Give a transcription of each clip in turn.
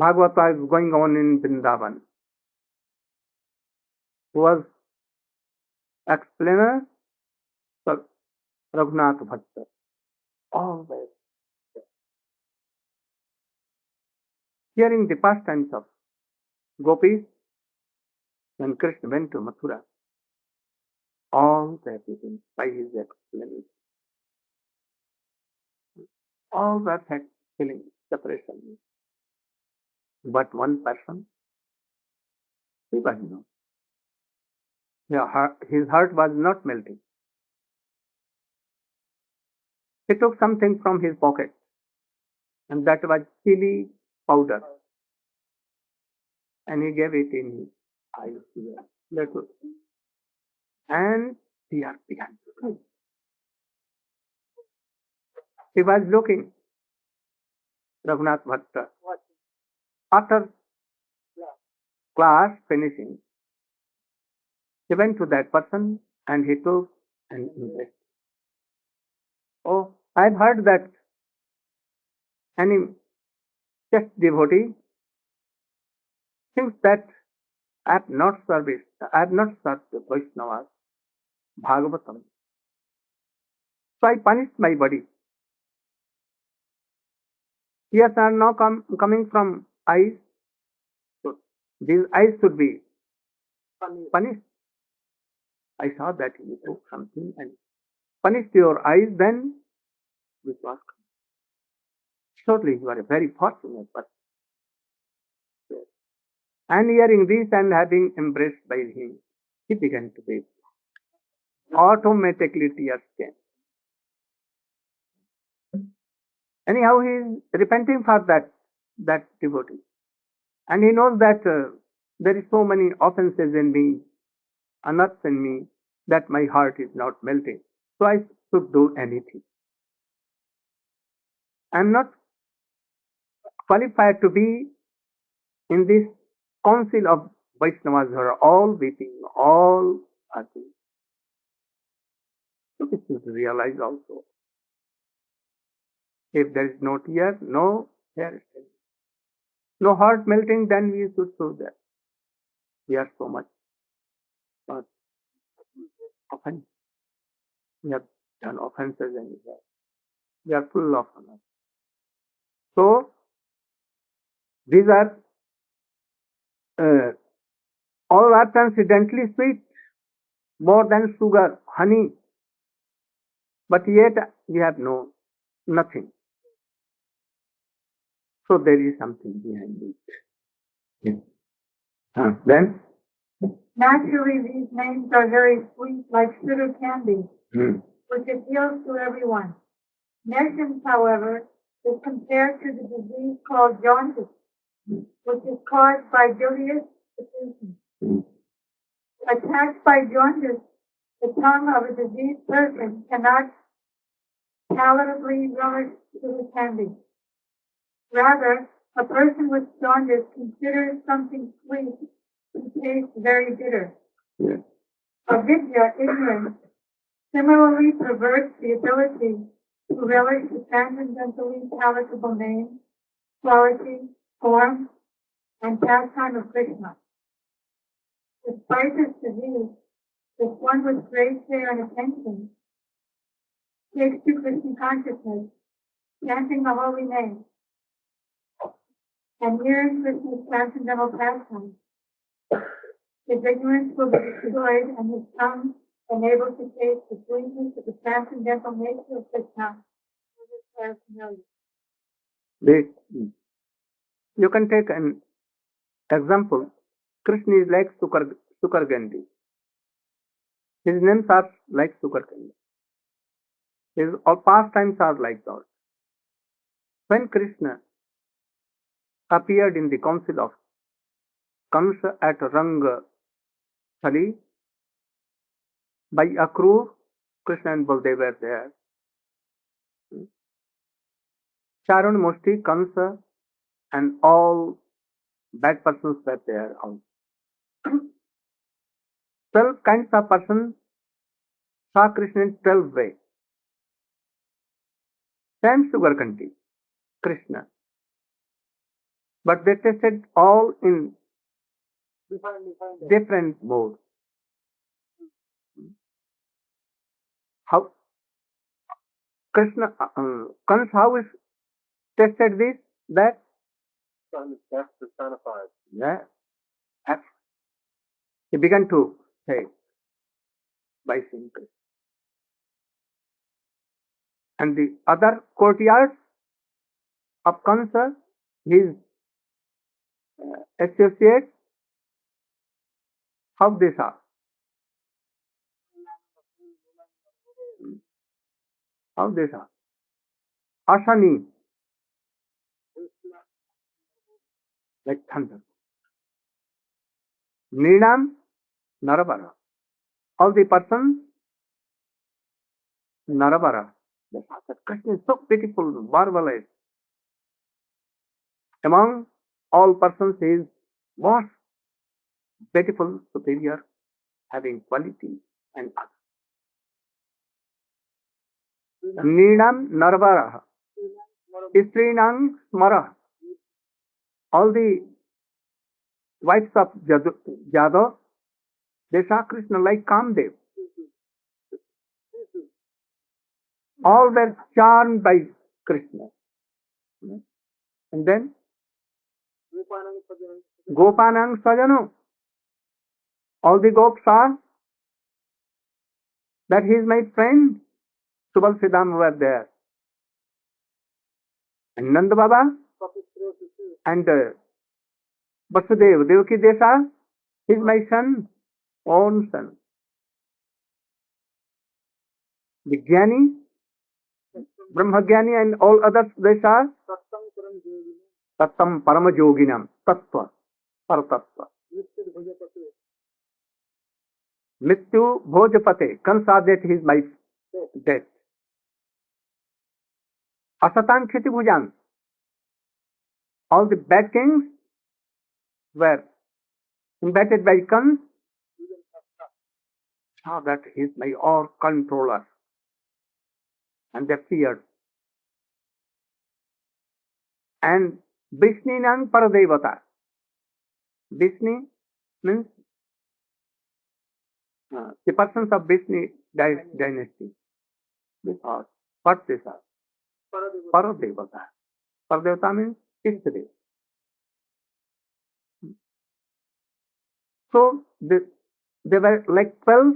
Bhagavata is going on in Vrindavan. Who was explainer? So, Raghunath Bhatta. Always hearing the pastimes of gopis when Krishna went to Mathura. All the people by his explanation. All that had feeling separation. But one person, he was not. His heart was not melting. He took something from his pocket, and that was chili powder, and he gave it in his eyes. Little, and tears began to flow. He was looking, Raghunath Bhatta, after class finishing, he went to that person and he took and embraced. Oh, I've heard that any just devotee thinks that I have not served the Vaishnavas, Bhagavatam. So I punished my body. Tears are now coming from eyes. So these eyes should be punished. I saw that you took something and punished your eyes, then this was. Surely you are a very fortunate person. And hearing this and having embraced by him, he began to weep. Automatically tears came. Anyhow, he is repenting for that devotee. And he knows that there is so many offenses in me, unearths in me, that my heart is not melting. So I should do anything. I am not qualified to be in this council of Vaishnavas who are all weeping, all happy. So we should realize also, if there is no tear, no hair standing, no heart melting, then we should show that we are so much offense. We have done offenses and we are full of honor. So these are all are transcendently sweet, more than sugar, honey, but yet we have nothing. So there is something behind it. Yes. Then? Naturally, these names are very sweet, like sugar candy, which appeals to everyone. Nescience, however, is compared to the disease called jaundice, which is caused by bilious effusion. Attacked by jaundice, the tongue of a diseased person cannot palatably relish sugar candy. Rather, a person with jaundice considers something sweet to taste very bitter. Yes. Avidya, ignorance, similarly perverts the ability to relish the transcendentally palatable name, quality, form, and pastime of Krishna. Despite this disease, if one with great care and attention takes to Krishna consciousness, chanting the holy name, and hearing Krishna's transcendental pastime, his ignorance will be destroyed and his tongue enabled to taste the sweetness of the transcendental nature of Krishna with his paraphernalia. You can take an example. Krishna is like sugar candy. His names are like sugar candy. His all pastimes are like that. When Krishna appeared in the council of Kamsa at Ranga Thali, by Akrur, Krishna and Baldev were there. Charan, Mushti, Kamsa, and all bad persons were there also. 12 kinds of persons saw Krishna in 12 ways. Same sugar candy, Krishna. but they tested all in different modes. How Krishna, Kans, how is tested this? That yeah, he began to say by seeing Krishna. And the other courtiers of Kansa, his associates, how they saw? How they saw? Ashani, like thunder. Nidam, Narabara. All the persons, Narabara. They saw that Krishna is so beautiful, marvelous. Among all persons, he is most beautiful, superior, having quality and others. Nidam, Narabara. Istrinang, Smara. All the wives of Jadava, they saw Krishna like Kamdev. All were charmed by Krishna. And then Gopanang Sajano. All the gops saw that he is my friend. Subal Siddham were there. And Nanda Baba and Vasudev, Devaki Desa, he is my son, own son. The Jnani, Brahmagyani and all others, they saw Tattam Paramajoginam, Tattva, Paratattva. Mrityu Bhojapate, Kansa that he is my death. Asatan Kshiti Bhujan, all the bad kings were invited by Kans, saw that he is my all controller. And they feared. And Vishninang Paradevata. Vishnu means the persons of Vishnu dynasty. Because what they are? Paradevata. Paradevata means Ishtadev. So they were like 12,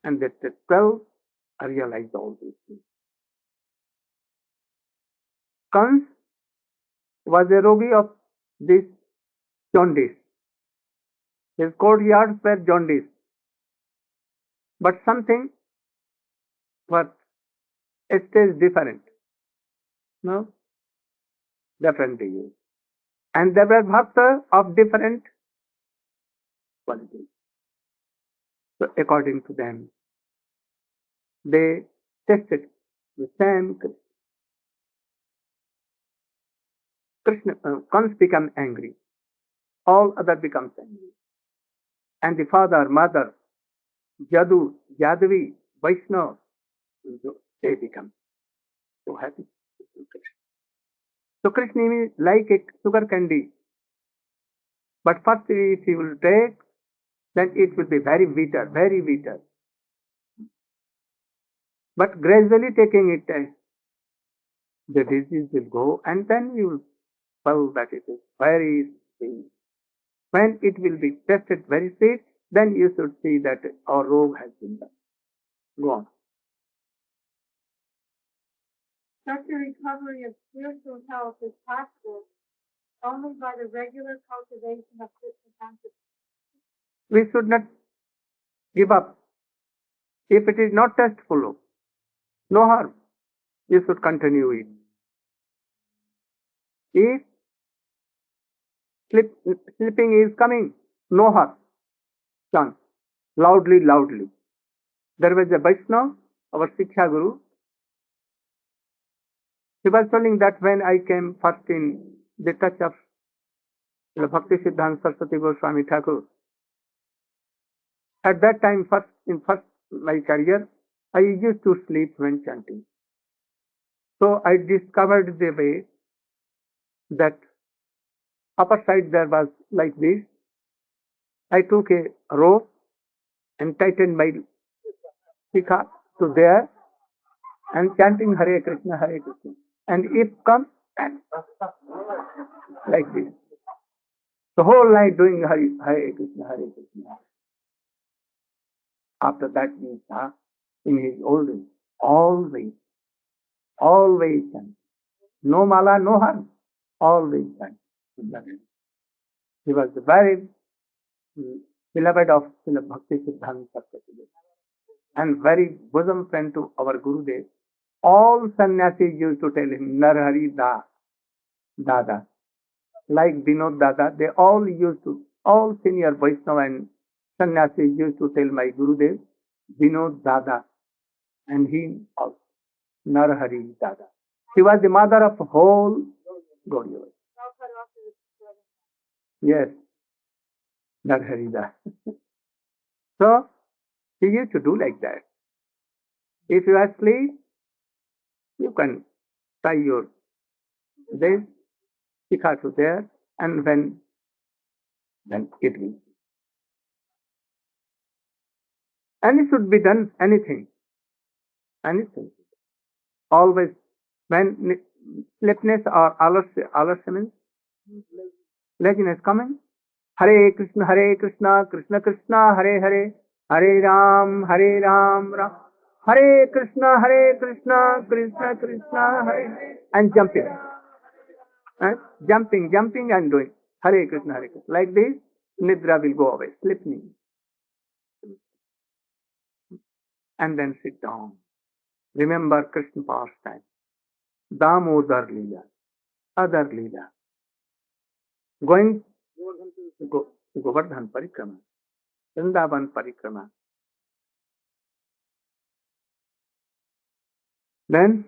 and that the 12 realized all these things. Kans was a rogi of this jaundice. His courtyards were jaundice. But something was a stage different. No? Different to And there were bhaktas of different qualities. So according to them, they tested the same Krishna. Kans become angry. All other becomes angry. And the father, mother, Jadu, Jadavi, Vaishnava, they become so happy. So Krishna is like a sugar candy. But first if he will take, then it will be very bitter, very bitter. But gradually taking it, the disease will go, and then you will feel that it is very sweet. When it will be tested very sweet, then you should see that our rogue has been done. Go on. Such a recovery of spiritual health is possible only by the regular cultivation of Krishna consciousness. We should not give up. If it is not tasteful, no harm. You should continue it. If sleeping is coming, no harm. Chant loudly, loudly. There was a Vaishnava, our Siksha Guru. He was telling that when I came first in the touch of Bhakti Siddhanta Saraswati Goswami Thakur, at that time, in my career, I used to sleep when chanting. So I discovered the way that Upper side there was like this. I took a rope and tightened my shikha to there and chanting Hare Krishna, Hare Krishna. And if comes, and like this. The whole night doing Hare Krishna, Hare Krishna. After that, we saw in his old age, always chant. No mala, no harm, always chant. He was very beloved of Srila Bhakti Siddhanta Saraswati and very bosom friend to our Gurudev. All sannyasis used to tell him, Narhari Dada. Like Vinod Dada, they all senior Vaishnava and sannyasis used to tell my Gurudev, Vinod Dada. And he also, Narhari Dada. She was the mother of whole Gaudiya. Yes, Narhari Dada. So, he used to do like that. If you are asleep, you can tie your this shikha to there, and then it will. And it should be done anything. Always, when sleepiness or alertness, laziness coming, Hare Krishna, Krishna Krishna, Hare Hare, Hare Ram, Ram. Hare Krishna, Krishna Krishna, Hare Hare, and jumping. Jumping and doing Hare Krishna, Hare Krishna. Like this, Nidra will go away, sleeping. And then sit down. Remember Krishna pastime, Damodar Leela, other Leela. Going Govardhan Parikrama, Vrindavan Parikrama. Then,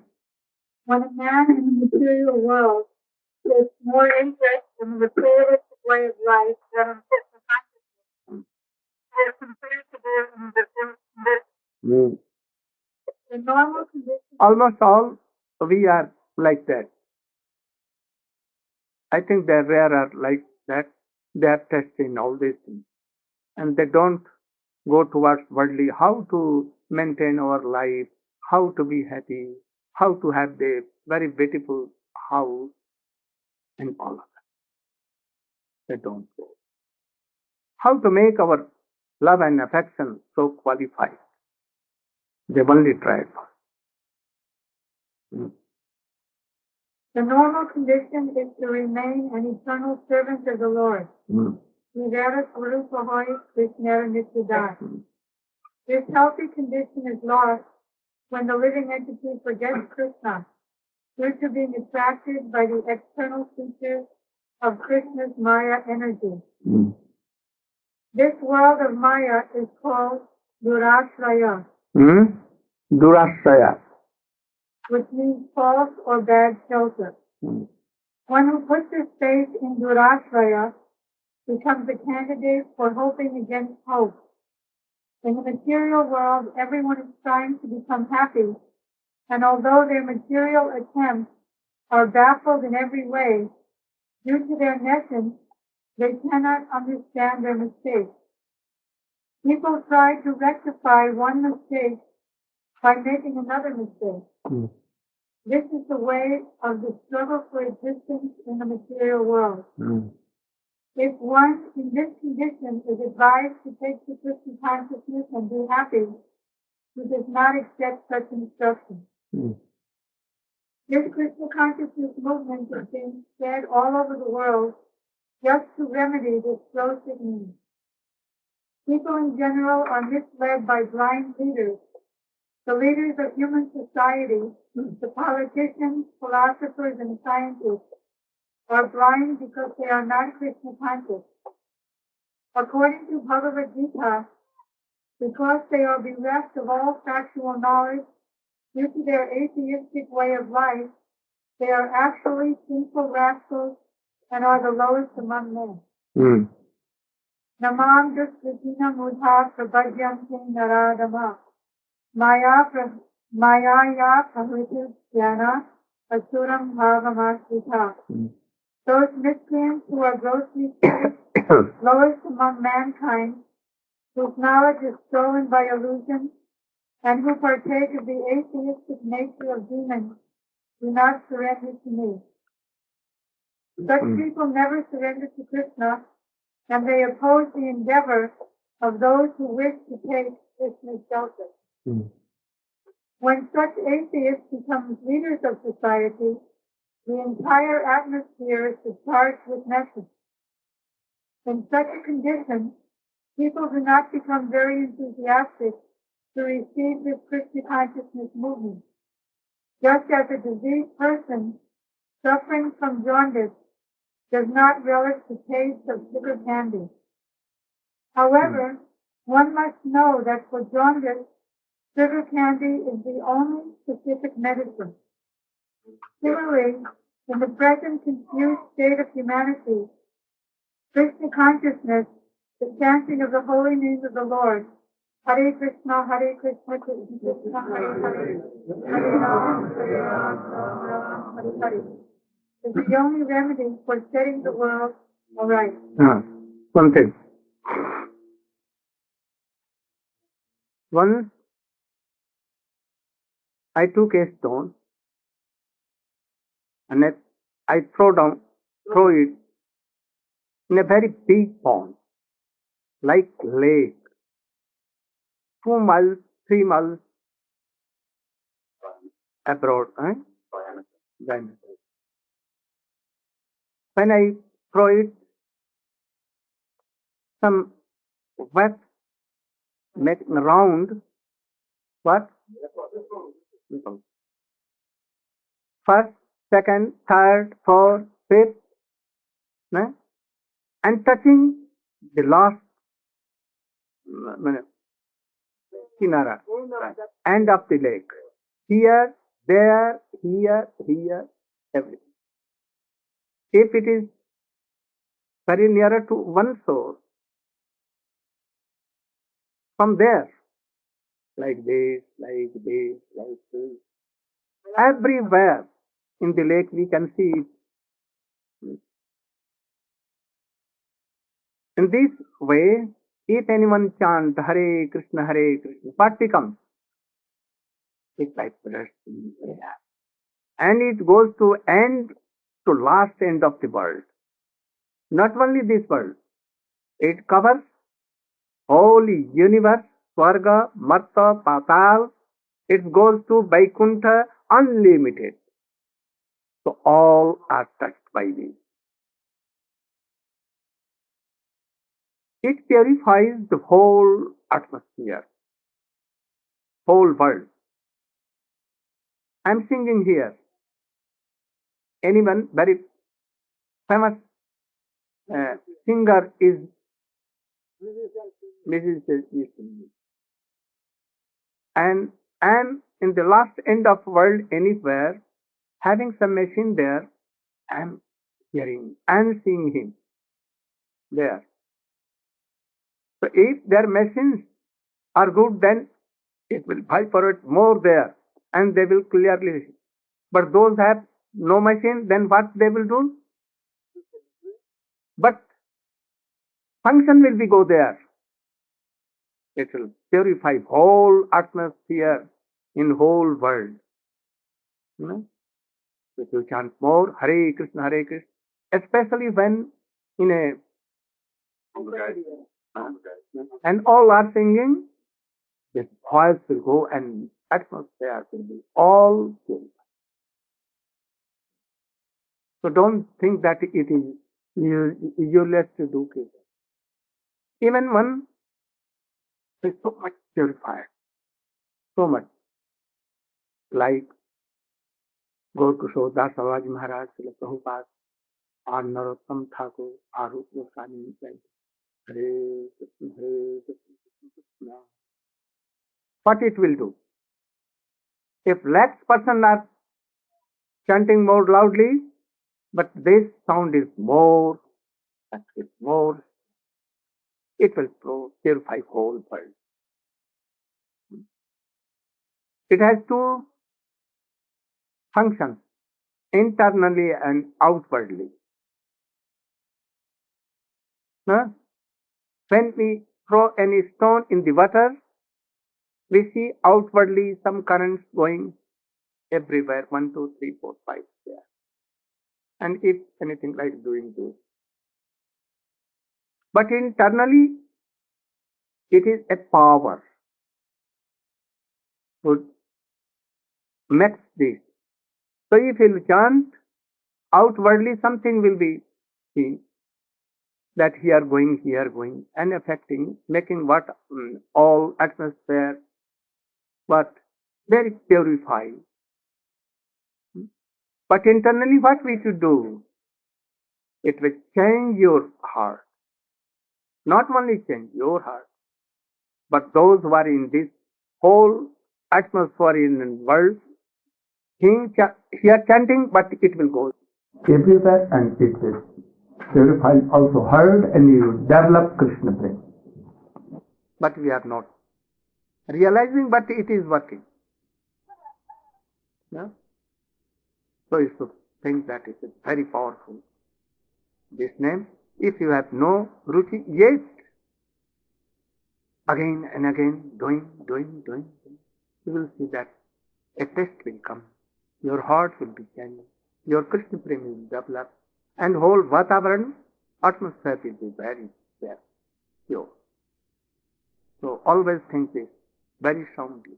when a man in the material world takes more interest in the materialistic way of life than in Krishna consciousness, they are considered to be in the normal condition. Almost all we are like that. I think they're rarer like that. They are tested in all these things. And they don't go towards worldly, how to maintain our life, how to be happy, how to have the very beautiful house, and all of that. They don't go. How to make our love and affection so qualified. They only try it. The normal condition is to remain an eternal servant of the Lord. This healthy condition is lost when the living entity forgets Krishna due to being attracted by the external features of Krishna's Maya energy. This world of Maya is called Durashraya. Durashraya. Which means false or bad shelter. One who puts his faith in Durashraya becomes a candidate for hoping against hope. In the material world, everyone is trying to become happy, and although their material attempts are baffled in every way, due to their nescience, they cannot understand their mistakes. People try to rectify one mistake by making another mistake. This is the way of the struggle for existence in the material world. If one in this condition is advised to take to Krishna consciousness and be happy, he does not accept such instruction. This Krishna consciousness movement is being spread all over the world just to remedy this gross ignorance. People in general are misled by blind leaders. The leaders of human society, the politicians, philosophers, and scientists, are blind because they are not Krishna conscious. According to Bhagavad Gita, because they are bereft of all factual knowledge due to their atheistic way of life, they are actually sinful rascals and are the lowest among men. Namam Duskritina Mudha Prabhajyanti Naradama Maya Prahriti Jnana Asuram Bhavamasvita. Those miscreants who are grossly foolish, lowest among mankind, whose knowledge is stolen by illusion, and who partake of the atheistic nature of demons, do not surrender to me. Such people never surrender to Krishna, and they oppose the endeavor of those who wish to take Krishna's shelter. When such atheists become leaders of society, the entire atmosphere is discharged with message. In such a condition, people do not become very enthusiastic to receive this Krishna consciousness movement. Just as a diseased person suffering from jaundice does not relish the taste of sugar candy. However, one must know that for jaundice, sugar candy is the only specific medicine. Similarly, in the present confused state of humanity, Krishna consciousness, the chanting of the holy name of the Lord, Hare Krishna, Krishna Krishna, Hare Hare, Hare Ram, Ram Ram, Hare Hare, is the only remedy for setting the world aright. One thing. Once I took a stone and I throw it in a very big pond, like lake, 2 miles, 3 miles abroad. Diameter. When I throw it, some wet making round, what? First, second, third, fourth, fifth, and touching the last kinara, end of the lake. Here, there, here, everything. If it is very nearer to one source, from there, like this, everywhere in the lake we can see it. In this way, if anyone chants Hare Krishna, what becomes? It's like bursting air. And it goes to end, to last end of the world. Not only this world, it covers whole universe, Swarga, Marta, Patal. It goes to Vaikuntha, unlimited. So all are touched by this. It purifies the whole atmosphere, whole world. I'm singing here. Anyone very famous singer is Mrs. Easton. And in the last end of world anywhere, having some machine there, I'm hearing and seeing him there. So if their machines are good, then it will vibrate more there, and they will clearly see. But those have no machine, then what they will do? But function will be go there. It will purify whole atmosphere in whole world. If you chant more Hare Krishna, especially when in a and all are singing, the voice will go and atmosphere will be all purified. So don't think that it is useless to do Kirtan. Even one is so much purified, so much. Like Gaur Kishore Das Babaji Maharaj, Srila Prabhupada, or Narottam Thakur, or Rup Goswami, like Hare Krishna, Krishna. What it will do? If lakhs person are chanting more loudly, but this sound is more, it will purify whole world. It has two functions, internally and outwardly. Huh? When we throw any stone in the water, we see outwardly some currents going everywhere, 1, 2, 3, 4, 5 there. And if anything like doing this. But internally, it is a power who makes this. So if you chant, outwardly something will be seen, that here going, and affecting, making what all atmosphere, what very purified. But internally, what we should do? It will change your heart. Not only change your heart, but those who are in this whole atmosphere in the world, hear chanting, but it will go everywhere and it will purify also heard and you develop Krishna brain. But we are not realizing, but it is working. Yeah? So you should think that it is very powerful. This name, if you have no ruchi, yet again and again doing, you will see that a taste will come. Your heart will be changed. Your Krishna prema will develop. And whole Vatavaran, atmosphere will be very pure. So always think this very soundly.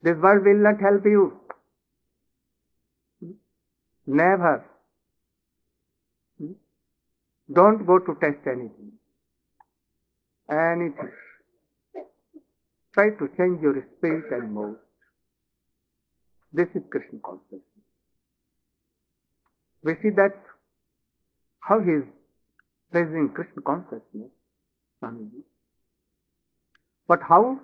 This world will not help you. Never. Don't go to test anything. Anything. Try to change your spirit and mood. This is Krishna consciousness. We see that how he is praising Krishna consciousness. But how?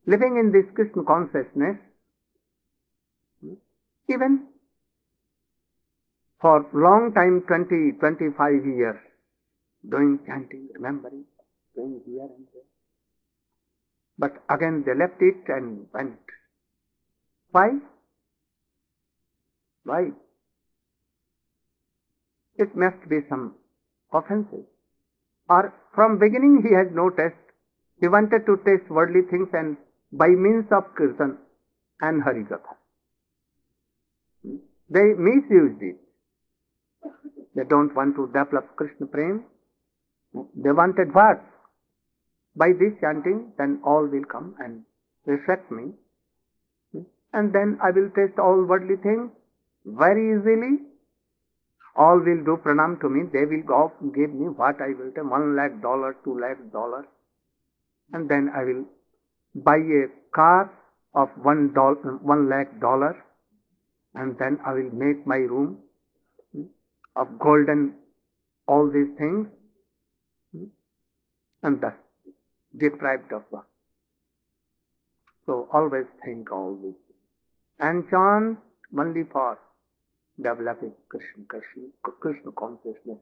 Living in this Krishna consciousness, even for long time, 20, 25 years, doing chanting, remembering, doing here and there. But again they left it and went. Why? Why? It must be some offenses. Or from beginning he has no taste. He wanted to taste worldly things and by means of Kirtan and Harikatha. They misused it. They don't want to develop Krishna prema. They wanted what? By this chanting, then all will come and respect me. And then I will taste all worldly things very easily. All will do pranam to me. They will go give me what I will take, $1 lakh, $2 lakh. And then I will buy a car of $1 lakh. And then I will make my room of golden, all these things. And thus deprived of what? So always think all this. And chant only for developing Krishna consciousness.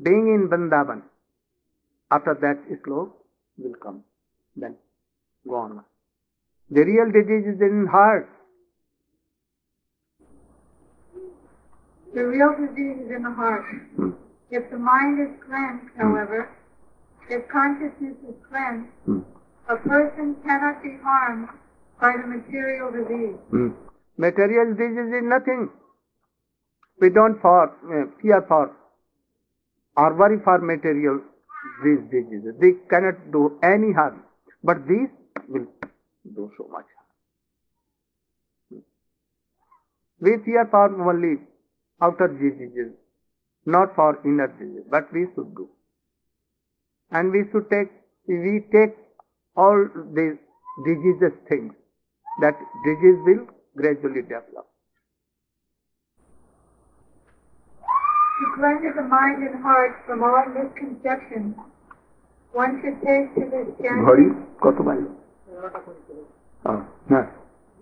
Being in Vrindavan, after that slope will come. Then go on. The real disease is in heart. The real disease is in the heart. If the mind is cleansed, however, if consciousness is cleansed, a person cannot be harmed by the material disease. Material disease is nothing. We don't fear for or worry for material these diseases. They cannot do any harm. But these will do so much harm. We fear for only outer diseases, not for inner diseases. But we should do. And we take all these diseases things. That disease will gradually develop. To cleanse the mind and heart from all misconceptions, one should take to this chanting.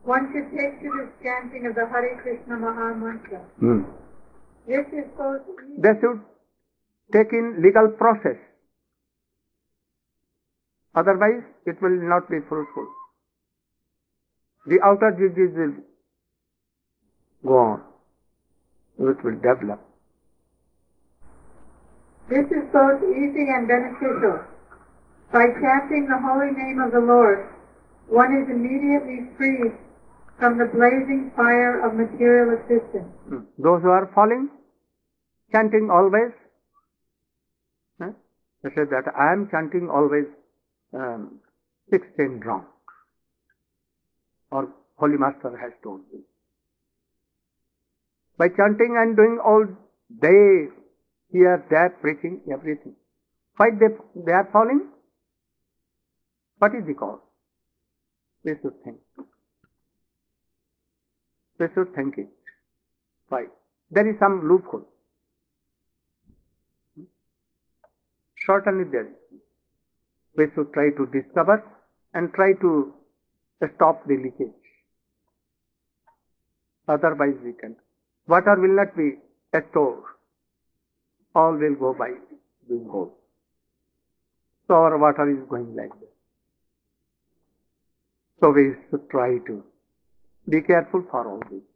One should take to this chanting of the Hare Krishna Maha Mantra. This is so easy. They should take in legal process. Otherwise, it will not be fruitful. The outer disease will go on. It will develop. This is both easy and beneficial. By chanting the holy name of the Lord, one is immediately freed from the blazing fire of material existence. Those who are falling, chanting always, they say that I am chanting always 16 rounds. Or Holy Master has told me. By chanting and doing all day, here, there, preaching, everything. Why they are falling? What is the cause? We should think. We should think it. Why? There is some loophole. Certainly there is. We should try to discover and try to stop the leakage. Otherwise we can. Water will not be stored. All will go by this hole. So our water is going like this. So we should try to be careful for all these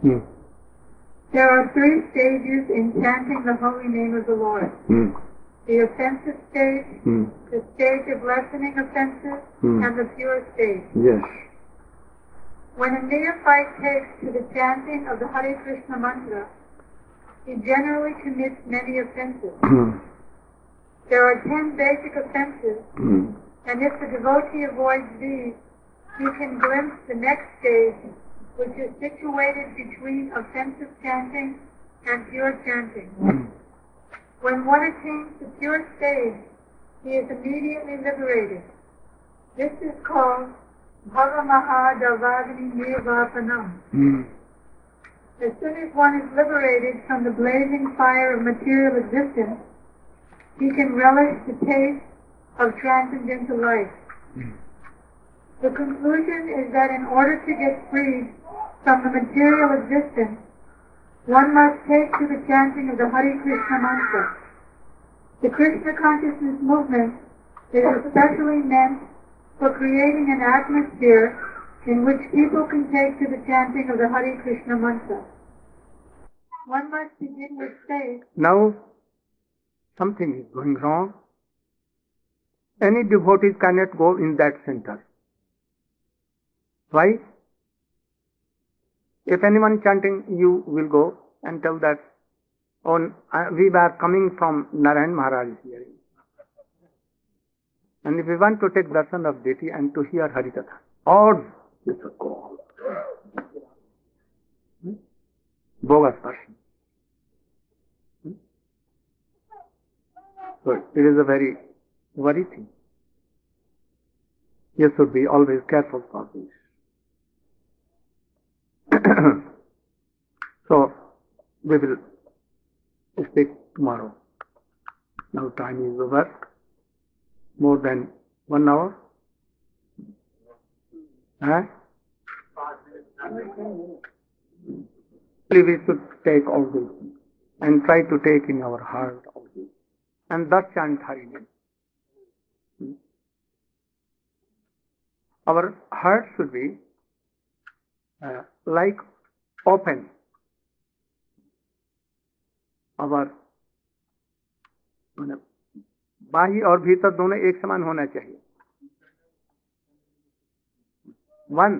things. There are 3 stages in chanting the holy name of the Lord. The offensive stage, the stage of lessening offenses, and the pure stage. Yes. When a neophyte takes to the chanting of the Hare Krishna mantra, he generally commits many offenses. There are 10 basic offenses, and if the devotee avoids these, he can glimpse the next stage, which is situated between offensive chanting and pure chanting. When one attains the pure stage, he is immediately liberated. This is called Bhavamahadavagni Nirvapanam. As soon as one is liberated from the blazing fire of material existence, he can relish the taste of transcendental life. The conclusion is that in order to get freed from the material existence, one must take to the chanting of the Hare Krishna mantra. The Krishna consciousness movement is especially meant for creating an atmosphere in which people can take to the chanting of the Hare Krishna mantra. One must begin with faith. Now, something is going wrong. Any devotees cannot go in that center. Why? If anyone chanting, you will go and tell that, we were coming from Narayan Maharaj's hearing. And if we want to take darshan of deity and to hear Harikatha, or you should go. Bogus person. So it is a very worry thing. You should be always careful for this. So we will speak tomorrow. Now time is over. More than 1 hour. Please, we should take all this and try to take in our heart all this. And thus chant Hari name. Our heart should be like open. our बाह्य और भीतर दोनों एक समान होना चाहिए. One,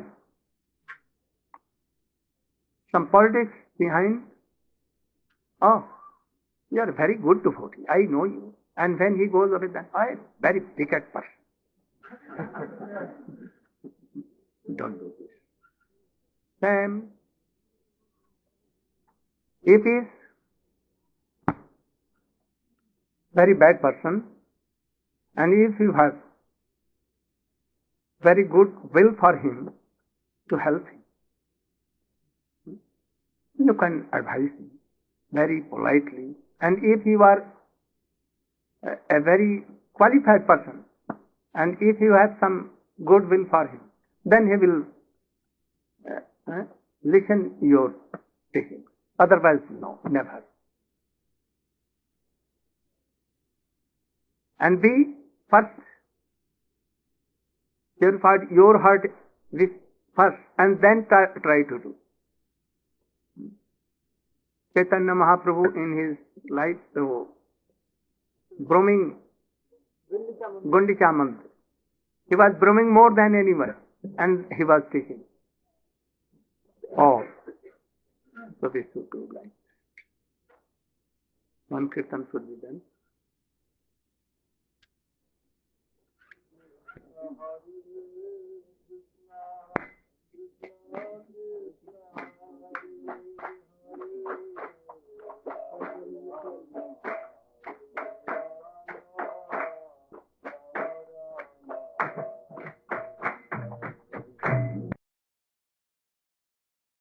some politics behind. Oh, you are a very good devotee. I know you. And when he goes away, then I am very wicked person. Don't do this. Same. If he is very bad person, and if you have very good will for him to help him, you can advise him very politely. And if you are a very qualified person, and if you have some good will for him, then he will listen your to him. Otherwise, no, never. And be first purified your heart with first, and then try to do. Chaitanya Mahaprabhu in his life brooming Gundicha mantra. He was brooming more than anyone, and he was teaching. Oh, so this should be like one kirtan should be done.